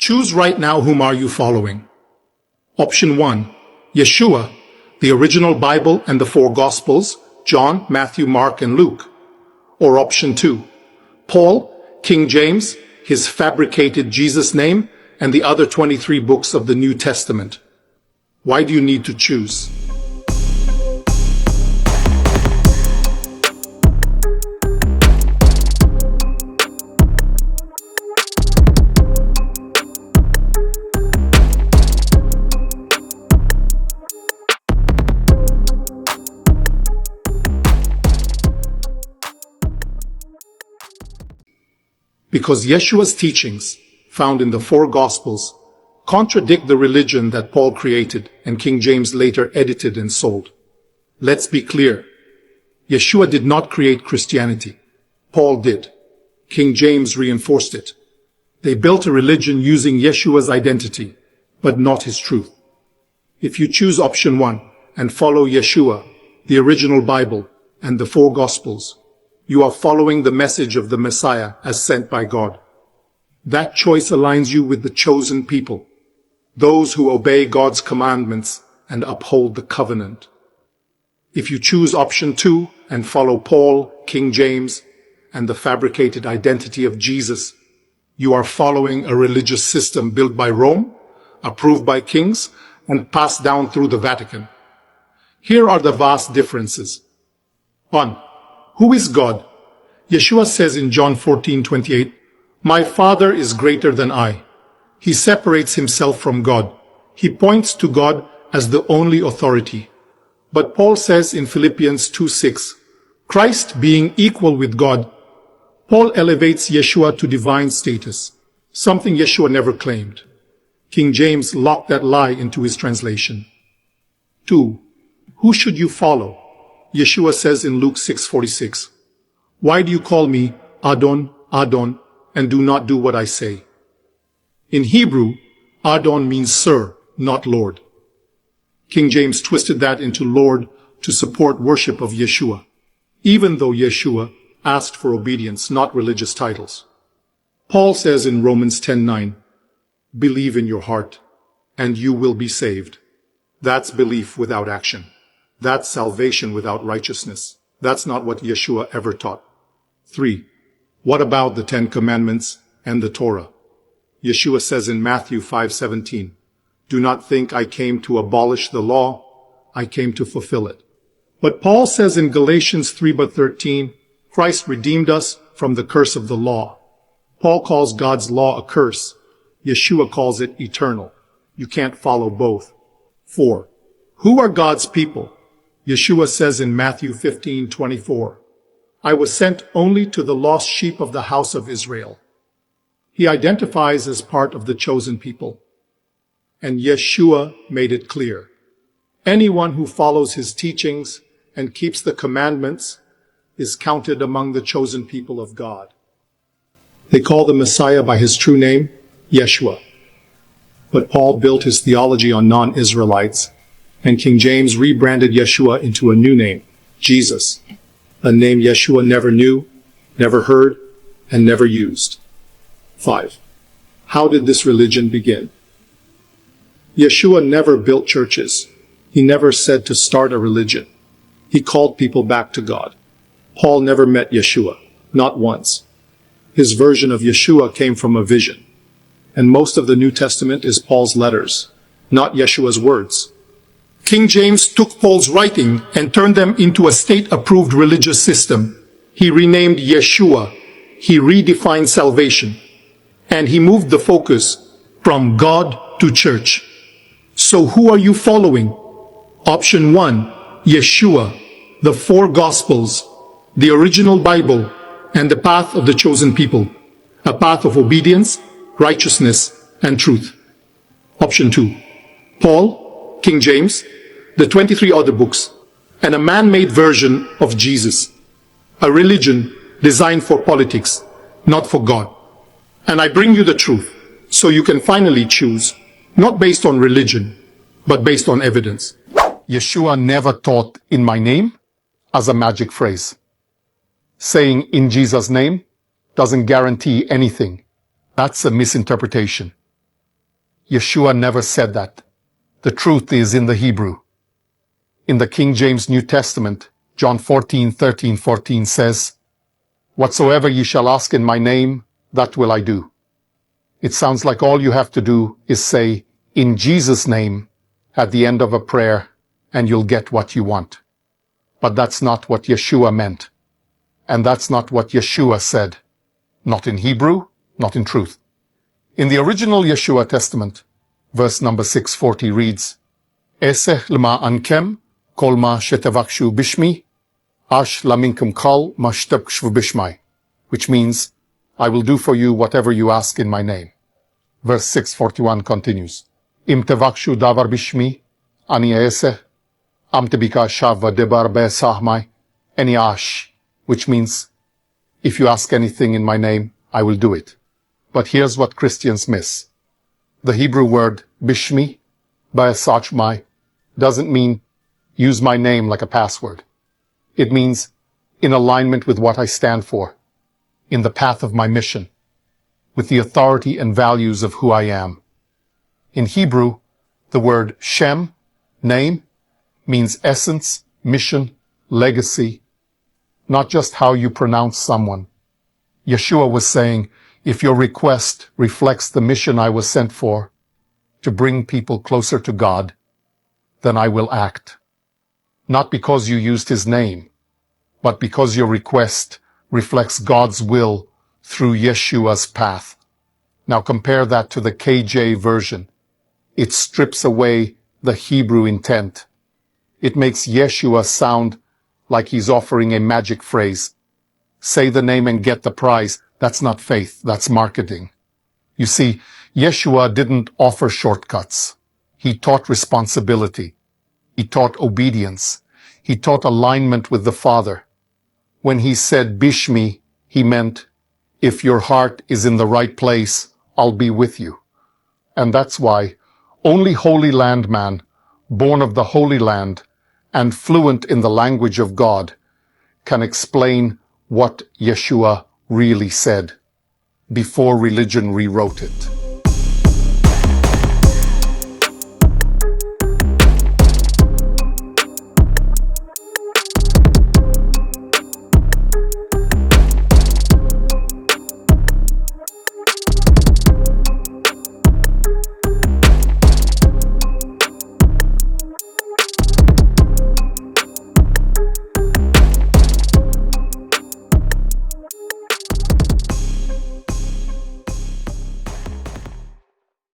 Choose right now, whom are you following? Option 1, Yeshua, the original Bible and the 4 Gospels, John, Matthew, Mark, and Luke. Or option 2, Paul, King James, his fabricated Jesus name, and the other 23 books of the New Testament. Why do you need to choose? Because Yeshua's teachings, found in the 4 Gospels, contradict the religion that Paul created and King James later edited and sold. Let's be clear. Yeshua did not create Christianity. Paul did. King James reinforced it. They built a religion using Yeshua's identity, but not his truth. If you choose option 1 and follow Yeshua, the original Bible, and the 4 Gospels, you are following the message of the Messiah as sent by God. That choice aligns you with the chosen people, those who obey God's commandments and uphold the covenant. If you choose option 2 and follow Paul, King James, and the fabricated identity of Jesus, you are following a religious system built by Rome, approved by kings, and passed down through the Vatican. Here are the vast differences. 1. Who is God? Yeshua says in John 14:28, "My Father is greater than I." He separates himself from God. He points to God as the only authority. But Paul says in Philippians 2:6, Christ being equal with God, Paul elevates Yeshua to divine status, something Yeshua never claimed. King James locked that lie into his translation. 2. Who should you follow? Yeshua says in Luke 6:46, "Why do you call me Adon, Adon, and do not do what I say?" In Hebrew, Adon means sir, not Lord. King James twisted that into Lord to support worship of Yeshua, even though Yeshua asked for obedience, not religious titles. Paul says in Romans 10:9, "Believe in your heart, and you will be saved." That's belief without action. That's salvation without righteousness. That's not what Yeshua ever taught. 3. What about the 10 Commandments and the Torah? Yeshua says in Matthew 5:17, "Do not think I came to abolish the law. I came to fulfill it." But Paul says in Galatians 3:13, Christ redeemed us from the curse of the law. Paul calls God's law a curse. Yeshua calls it eternal. You can't follow both. 4. Who are God's people? Yeshua says in Matthew 15:24, "I was sent only to the lost sheep of the house of Israel." He identifies as part of the chosen people. And Yeshua made it clear. Anyone who follows his teachings and keeps the commandments is counted among the chosen people of God. They call the Messiah by his true name, Yeshua. But Paul built his theology on non-Israelites, and King James rebranded Yeshua into a new name, Jesus, a name Yeshua never knew, never heard, and never used. 5. How did this religion begin? Yeshua never built churches. He never said to start a religion. He called people back to God. Paul never met Yeshua, not once. His version of Yeshua came from a vision. And most of the New Testament is Paul's letters, not Yeshua's words. King James took Paul's writing and turned them into a state-approved religious system. He renamed Yeshua. He redefined salvation. And he moved the focus from God to church. So who are you following? Option 1, Yeshua, the 4 Gospels, the original Bible, and the path of the chosen people, a path of obedience, righteousness, and truth. Option 2, Paul, King James, the 23 other books, and a man-made version of Jesus, a religion designed for politics, not for God. And I bring you the truth, so you can finally choose, not based on religion, but based on evidence. Yeshua never taught "in my name" as a magic phrase. Saying "in Jesus' name" doesn't guarantee anything. That's a misinterpretation. Yeshua never said that. The truth is in the Hebrew. In the King James New Testament, John 14:13-14 says, "Whatsoever ye shall ask in my name, that will I do." It sounds like all you have to do is say, "In Jesus' name," at the end of a prayer, and you'll get what you want. But that's not what Yeshua meant. And that's not what Yeshua said. Not in Hebrew, not in truth. In the original Yeshua Testament, verse number 640 reads, "Eseh lema ankem, kol ma shetavakshu bishmi, ash laminkum kal ma shtavkshu bishmai," which means, "I will do for you whatever you ask in my name." Verse 641 continues, "Im tevakshu davar bishmi, ani eseh, am tebika shava debar be'sahmai, ani ash," which means, "If you ask anything in my name, I will do it." But here's what Christians miss. The Hebrew word bishmi, be'sachmai, doesn't mean use my name like a password. It means in alignment with what I stand for, in the path of my mission, with the authority and values of who I am. In Hebrew, the word Shem, name, means essence, mission, legacy, not just how you pronounce someone. Yeshua was saying, if your request reflects the mission I was sent for, to bring people closer to God, then I will act. Not because you used his name, but because your request reflects God's will through Yeshua's path. Now compare that to the KJ version. It strips away the Hebrew intent. It makes Yeshua sound like he's offering a magic phrase. Say the name and get the prize. That's not faith, that's marketing. You see, Yeshua didn't offer shortcuts. He taught responsibility. He taught obedience. He taught alignment with the Father. When he said Bishmi, he meant, if your heart is in the right place, I'll be with you. And that's why only Holy Land man, born of the Holy Land, and fluent in the language of God, can explain what Yeshua really said before religion rewrote it.